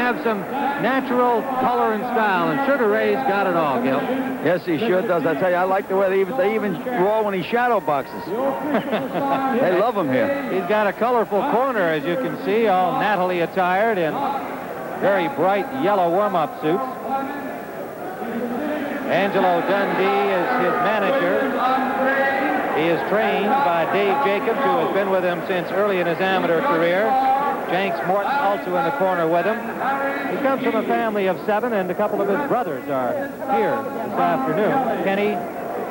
have some natural color and style, and Sugar Ray's got it all, Gil. Yes, he sure does. I tell you, I like the way they even roar when he shadow boxes. They love him here. He's got a colorful corner, as you can see, all nattily attired in very bright yellow warm-up suits. Angelo Dundee is his manager. He is trained by Dave Jacobs, who has been with him since early in his amateur career. Jenks Morton also in the corner with him. He comes from a family of 7, and a couple of his brothers are here this afternoon, Kenny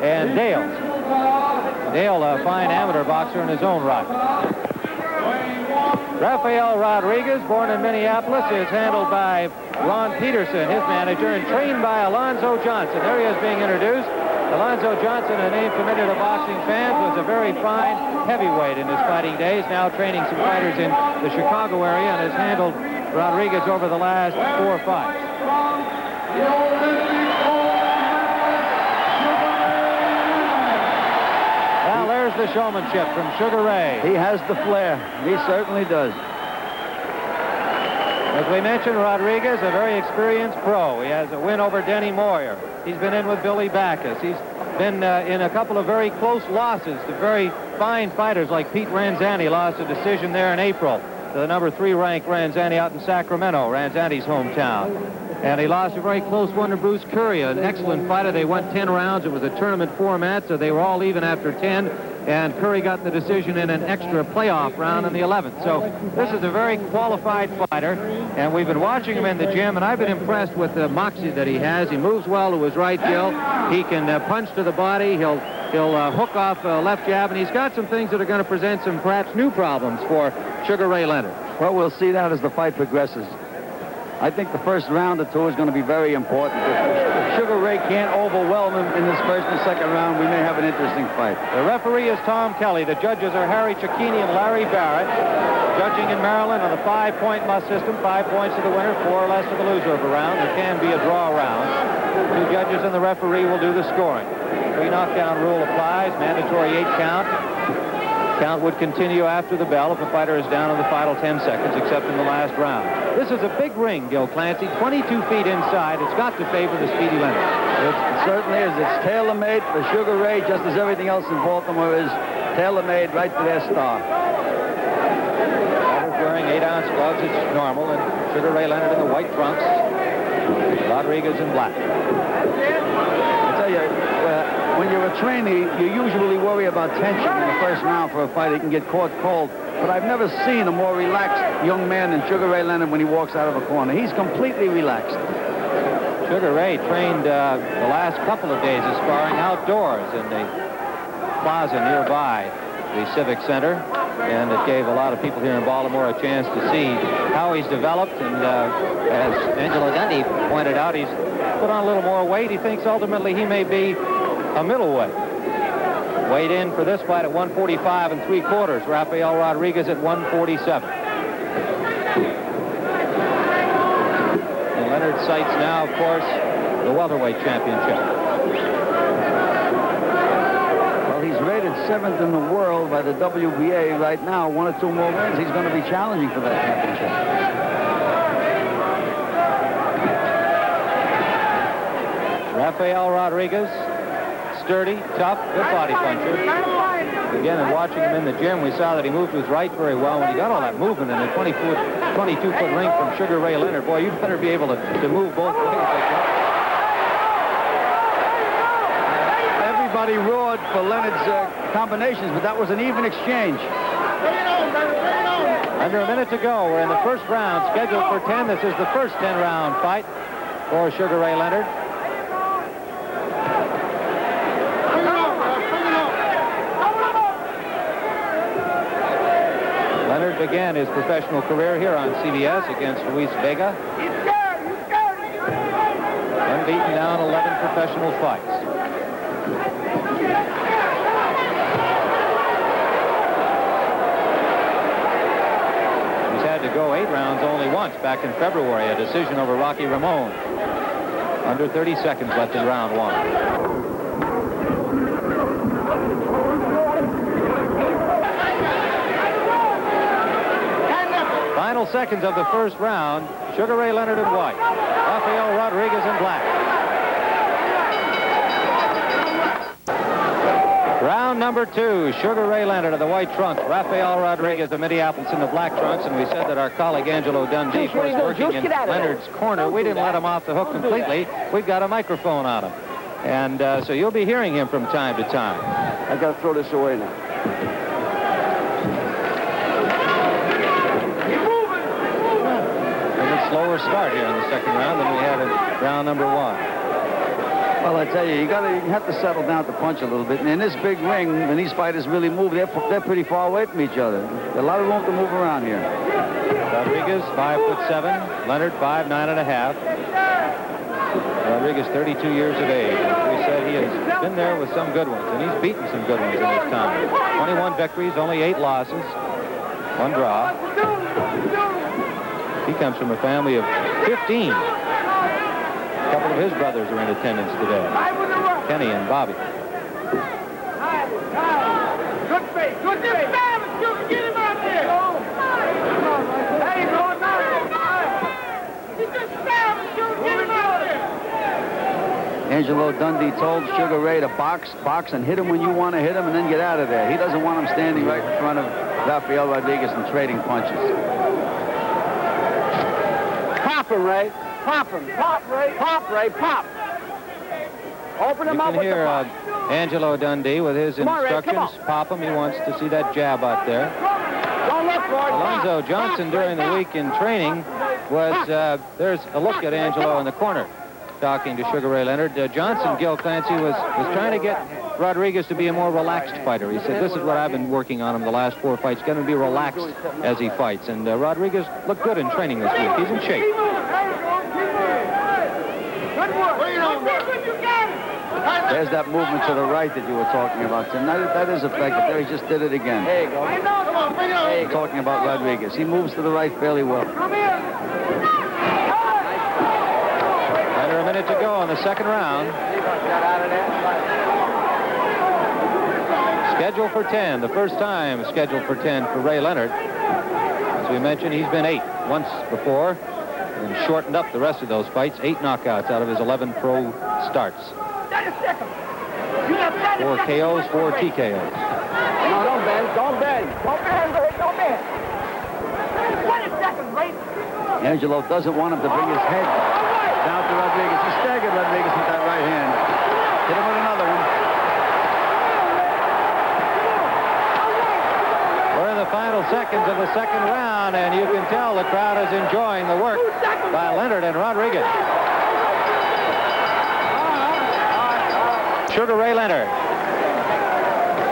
and Dale. Dale, a fine amateur boxer in his own right. Rafael Rodriguez, born in Minneapolis, is handled by Ron Peterson, his manager, and trained by Alonzo Johnson. There he is being introduced. Alonzo Johnson, a name familiar to boxing fans, was a very fine heavyweight in his fighting days, now training some fighters in the Chicago area, and has handled Rodriguez over the last 4 fights. Well, there's the showmanship from Sugar Ray. He has the flair. He certainly does. As we mentioned, Rodriguez, a very experienced pro. He has a win over Denny Moyer. He's been in with Billy Backus. He's been in a couple of very close losses to very fine fighters like Pete Ranzani. Lost a decision there in April to the number 3 ranked Ranzani out in Sacramento, Ranzani's hometown. And he lost a very close one to Bruce Curry, an excellent fighter. They went 10 rounds. It was a tournament format, so they were all even after 10. And Curry got the decision in an extra playoff round in the 11th. So this is a very qualified fighter, and we've been watching him in the gym, and I've been impressed with the moxie that he has. He moves well to his right, Gil. He can punch to the body. He'll hook off a left jab, and he's got some things that are going to present some perhaps new problems for Sugar Ray Leonard. Well, we'll see that as the fight progresses. I think the first round or two is going to be very important. If Sugar Ray can't overwhelm him in this first and second round, we may have an interesting fight. The referee is Tom Kelly. The judges are Harry Cicchini and Larry Barrett. Judging in Maryland on the 5-point must system, 5 points to the winner, 4 less to the loser of a round. There can be a draw round. 2 judges and the referee will do the scoring. 3 knockdown rule applies, mandatory 8 count. Count would continue after the bell if the fighter is down in the final 10 seconds, except in the last round. This is a big ring, Gil Clancy, 22 feet inside. It's got to favor the speedy Leonard. It certainly is. It's tailor-made for Sugar Ray, just as everything else in Baltimore is tailor-made right to their star. Fighters wearing 8-ounce gloves, it's normal, and Sugar Ray Leonard in the white trunks. Rodriguez in black. I tell you, when you're a trainee, you usually worry about tension in the first round for a fighter. He can get caught cold. But I've never seen a more relaxed young man than Sugar Ray Leonard when he walks out of a corner. He's completely relaxed. Sugar Ray trained the last couple of days of sparring outdoors in the plaza nearby the Civic Center. And it gave a lot of people here in Baltimore a chance to see how he's developed. And as Angelo Dundee pointed out, he's put on a little more weight. He thinks ultimately he may be a middleweight. Weighed in for this fight at 145 3/4. Rafael Rodriguez at 147. And Leonard sights now, of course, the welterweight championship. Well, he's rated 7th in the world by the WBA right now. 1 or 2 more wins, he's going to be challenging for that championship. Rafael Rodriguez, sturdy, tough, good body puncher. Again, in watching him in the gym, we saw that he moved to his right very well. When he got all that movement in the 22-foot ring from Sugar Ray Leonard, boy, you'd better be able to move both ways like that. Everybody roared for Leonard's combinations, but that was an even exchange. Under a minute to go. We're in the first round, scheduled for 10. This is the first 10-round fight for Sugar Ray Leonard. Leonard began his professional career here on CBS against Luis Vega. Unbeaten now in 11 professional fights. He's had to go 8 rounds only once back in February, a decision over Rocky Ramon. Under 30 seconds left in round 1. Final seconds of the first round. Sugar Ray Leonard in white. Rafael Rodriguez in black. Round number 2, Sugar Ray Leonard of the white trunks, Rafael Rodriguez of Minneapolis in the black trunks, and we said that our colleague Angelo Dundee was working in Leonard's corner. We didn't let him off the hook completely. We've got a microphone on him. And so you'll be hearing him from time to time. I got to throw this away now. A bit slower start here in the second round than we had in round number 1. Well, I tell you, you have to settle down to punch a little bit. And in this big ring, when these fighters really move, they're pretty far away from each other. There's a lot of room to move around here. Rodriguez, 5'7", Leonard, 5'9½". Rodriguez, 32 years of age. We said he has been there with some good ones, and he's beaten some good ones in his time. 21 victories, only 8 losses, 1 draw. He comes from a family of 15. A couple of his brothers are in attendance today. Kenny and Bobby. Good face. Good face. Get him out there. There you go. He just stab him. Get him out there. Angelo Dundee told Sugar Ray to box, and hit him when you want to hit him, and then get out of there. He doesn't want him standing right in front of Rafael Rodriguez and trading punches. Pop him, Ray. Pop him. Pop, Ray. Pop, Ray. Pop. Open him up with the pop. You can hear Angelo Dundee with his instructions. Pop him. He wants to see that jab out there. Don't look for it. Alonzo Johnson during the week in training was, there's a look at Angelo in the corner talking to Sugar Ray Leonard. Johnson, Gil Clancy, was trying to get Rodriguez to be a more relaxed fighter. He said, this is what I've been working on him the last 4 fights. Get him to be relaxed as he fights. And Rodriguez looked good in training this week. He's in shape. There's that movement to the right that you were talking about, Tim. That is effective. There, he just did it again. There you go. There you go. Talking about Rodriguez. He moves to the right fairly well. Under a minute to go in the second round. Scheduled for 10. The first time scheduled for 10 for Ray Leonard. As we mentioned, he's been 8 once before and shortened up the rest of those fights. 8 knockouts out of his 11 pro starts. 4 KOs, 4 TKOs. No, don't bend. Don't bend. Don't bend, Ray. Don't bend. 20 seconds, Ray. Angelo doesn't want him to bring his head down to Rodriguez. He staggered Rodriguez with that right hand. Hit him with another one. We're in the final seconds of the second round, and you can tell the crowd is enjoying the work by Leonard and Rodriguez. Sugar Ray Leonard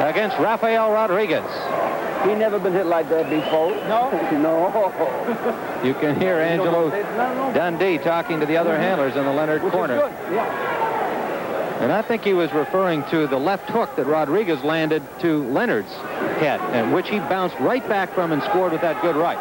against Rafael Rodriguez. He never been hit like that before. No? No. You can hear Angelo Dundee talking to the other handlers in the Leonard corner. Good. Yeah. And I think he was referring to the left hook that Rodriguez landed to Leonard's head, and which he bounced right back from and scored with that good right.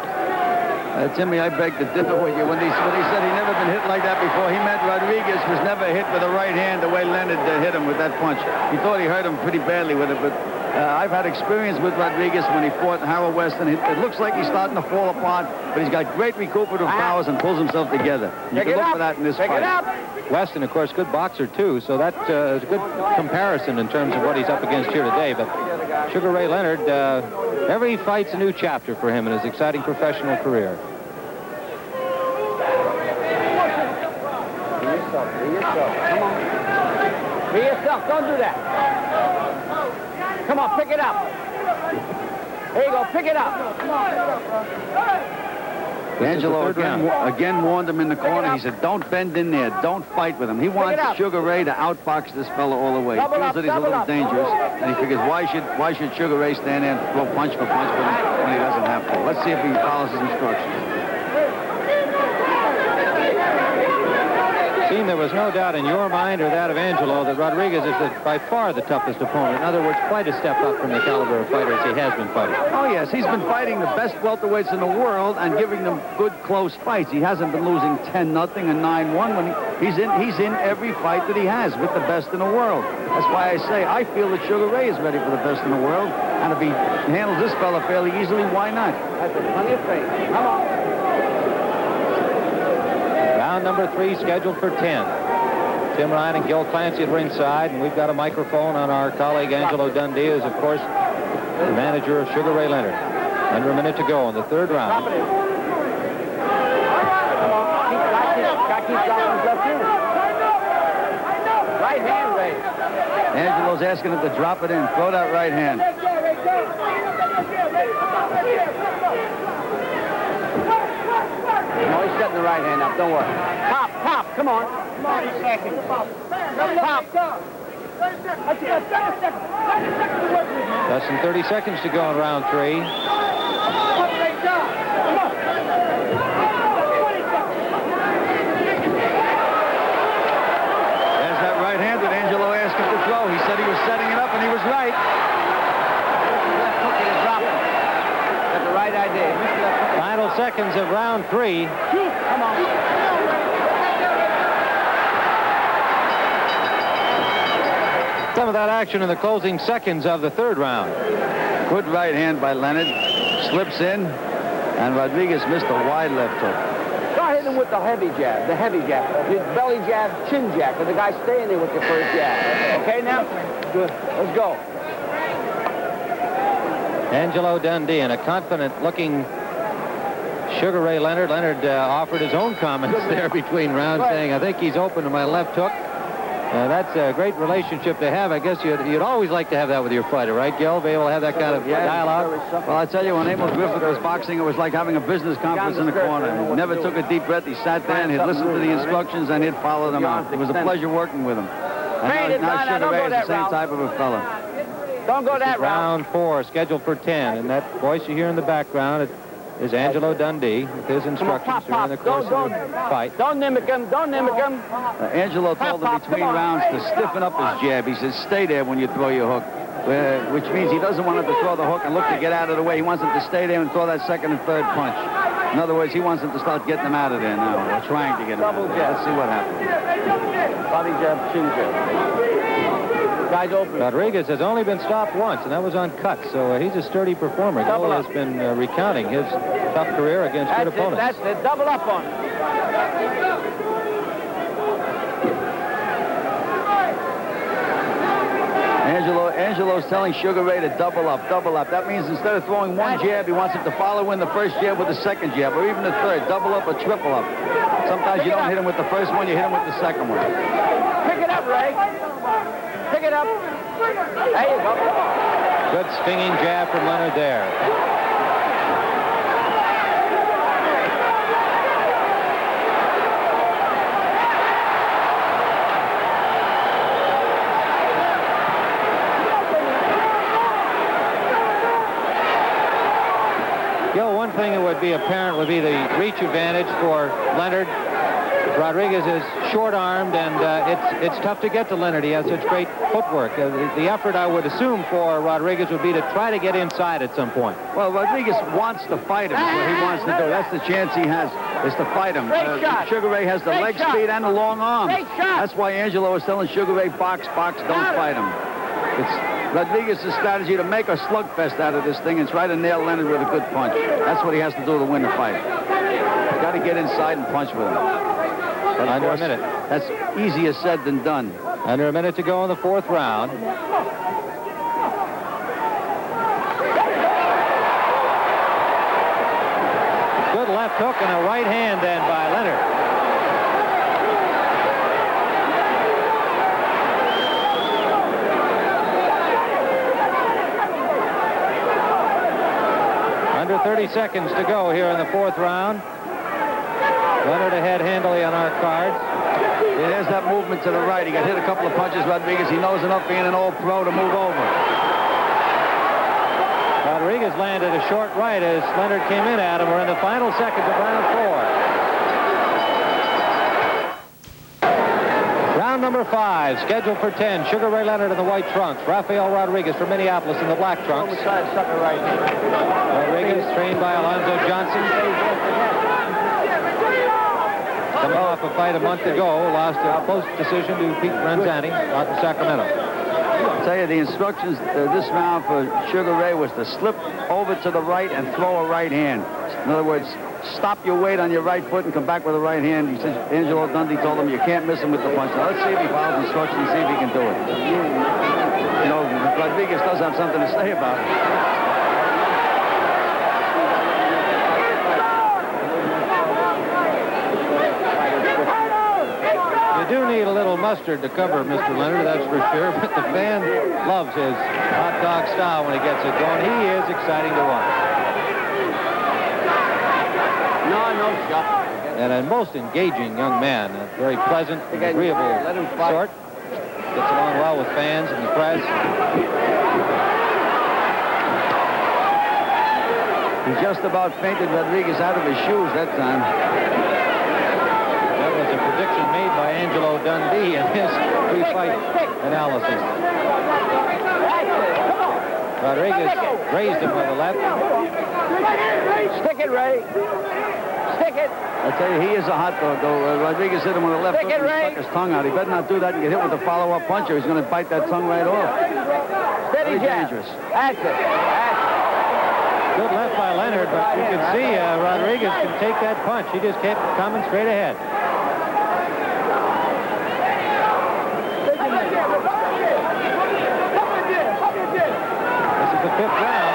Timmy, I beg to differ with you. When he said he never been hit like that before, he meant Rodriguez was never hit with the right hand the way Leonard hit him with that punch. He thought he hurt him pretty badly with it, but I've had experience with Rodriguez when he fought Harold Weston. It looks like he's starting to fall apart, but he's got great recuperative powers and pulls himself together. You can look for that in this fight. Weston, of course, good boxer, too, so that is a good comparison in terms of what he's up against here today. But Sugar Ray Leonard, every fight's a new chapter for him in his exciting professional career. Be yourself. Be yourself. Come on. Be yourself. Don't do that. Come on, pick it up. There you go. Pick it up. Angelo again warned him in the corner. He said, don't bend in there. Don't fight with him. He wants Sugar Ray to outbox this fellow all the way. He feels that he's a little dangerous, and he figures, why should Sugar Ray stand there and throw punch for punch with him when he doesn't have to? Let's see if he follows his instructions. There was no doubt in your mind or that of Angelo that Rodriguez is by far the toughest opponent. In other words, quite a step up from the caliber of fighters he has been fighting. Oh, yes. He's been fighting the best welterweights in the world and giving them good, close fights. He hasn't been losing 10-0 and 9-1 when he's in every fight that he has with the best in the world. That's why I say I feel that Sugar Ray is ready for the best in the world. And if he handles this fella fairly easily, why not? That's plenty of faith. Come on. round number 3 scheduled for 10. Tim Ryan and Gil Clancy at ringside, and we've got a microphone on our colleague Angelo Dundee, who's, of course, the manager of Sugar Ray Leonard. Under a minute to go in the 3rd round. Right hand, Ray. Angelo's asking him to drop it in. Throw that right hand. No, he's setting the right hand up. Don't worry. Pop, pop. Come on. 30 seconds. Pop. Less than 30 seconds to go in round 3. There's that right hand that Angelo asked him to throw. He said he was setting it up, and he was right. Left hook and drop it. That's the right idea. Final seconds of round 3. Come on. Some of that action in the closing seconds of the 3rd round. Good right hand by Leonard. Slips in, and Rodriguez missed a wide left hook. Try hitting him with the heavy jab, Your belly jab, chin jab, and the guy staying there with your first jab. Okay, now? Good. Let's go. Angelo Dundee and a confident-looking Sugar Ray Leonard. Leonard offered his own comments there between rounds, saying, I think he's open to my left hook. That's a great relationship to have. I guess you'd always like to have that with your fighter, right, Gil? Be able to have that kind of dialogue? Well, I tell you, when Emil Griffith was boxing, it was like having a business conference in the corner. He never took a deep breath. He sat there and he'd listen to the instructions and he'd follow them out. It was a pleasure working with him. And now Sugar Ray is the same type of a fella. Don't go that round 4, scheduled for 10. And that voice you hear in the background is Angelo Dundee with his instructions during the course of the fight. Don't mimic him. Don't mimic him. Angelo told him between rounds to stiffen up his jab. He says, stay there when you throw your hook, which means he doesn't want him to throw the hook and look to get out of the way. He wants him to stay there and throw that 2nd and 3rd punch. In other words, he wants him to start getting them out of there now. We're trying to get him out of there. Let's see what happens. Body jab, chin jab. Guys open. Rodriguez has only been stopped once, and that was on cut, so he's a sturdy performer. Gil has been recounting his tough career against good opponents. That's it. Double up on him. Angelo's telling Sugar Ray to double up. That means instead of throwing one jab, he wants him to follow in the first jab with the second jab, or even the third. Double up or triple up. Sometimes you don't hit him with the first one, you hit him with the second one. Pick it up, Ray. Pick it up. There you go. Good stinging jab from Leonard there. Gil, one thing that would be apparent would be the reach advantage for Leonard. Rodriguez is short-armed, and it's tough to get to Leonard. He has such great footwork. The effort, I would assume, for Rodriguez would be to try to get inside at some point. Well, Rodriguez wants to fight him. What he wants to do, that's the chance he has, is to fight him. Sugar Ray has the leg speed and the long arms. That's why Angelo is telling Sugar Ray, box, don't fight him. It's Rodriguez's strategy to make a slugfest out of this thing and try to nail Leonard with a good punch. That's what he has to do to win the fight. He's got to get inside and punch with him. But under a minute. That's easier said than done. Under a minute to go in the 4th round. Good left hook and a right hand then by Leonard. Under 30 seconds to go here in the 4th round. Leonard ahead handily on our cards. Yeah, there's that movement to the right. He got hit a couple of punches, Rodriguez. He knows enough being an old pro to move over. Rodriguez landed a short right as Leonard came in at him. We're in the final seconds of round 4. Round number 5, scheduled for 10. Sugar Ray Leonard in the white trunks. Rafael Rodriguez from Minneapolis in the black trunks. Rodriguez trained by Alonzo Johnson. Coming off a fight a month ago, lost a close decision to Pete Renzani out in Sacramento. I'll tell you, the instructions this round for Sugar Ray was to slip over to the right and throw a right hand. In other words, stop your weight on your right foot and come back with the right hand. He says Angelo Dundee told him you can't miss him with the punch. Now let's see if he follows instructions and see if he can do it. You know, Rodriguez does have something to say about it. You do need a little mustard to cover Mr. Leonard, that's for sure, but the fan loves his hot dog style when he gets it going. He is exciting to watch. No shot. And a most engaging young man, a very pleasant, agreeable sort. Gets along well with fans and the press. He just about fainted Rodriguez out of his shoes that time. That was a prediction made by Angelo Dundee in his pre-fight analysis. Rodriguez raised him with the left. Stick it, Ray. Stick it. I tell you, he is a hot dog, though. Rodriguez hit him with a left hook and stuck his tongue out. He better not do that and get hit with a follow-up punch, or he's going to bite that tongue right off. Steady Very jab. dangerous. That's it. Good left by Leonard, but you can see Rodriguez can take that punch. He just kept coming straight ahead. This is the 5th round.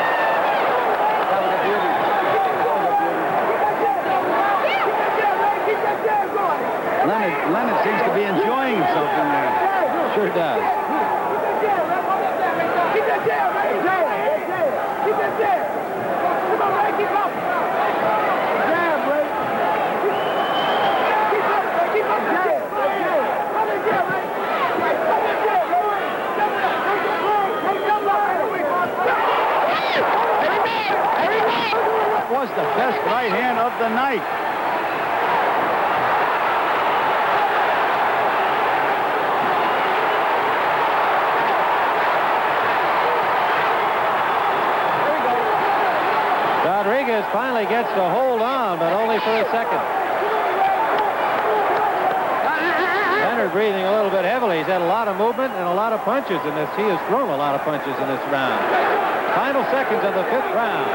Leonard seems to be enjoying himself in there. Sure does. Keep that jab, Ray. Keep that jab. Come on, Ray. Keep up. Jab, Ray. Keep up, Ray. Keep up. Jab. Come on, jab, Ray. Come on, jab, Ray. That was the best right hand of the night. Rodriguez finally gets to hold on, but only for a second. Leonard breathing a little bit heavily. He's had a lot of movement and a lot of punches in this. He has thrown a lot of punches in this round. Final seconds of the 5th round.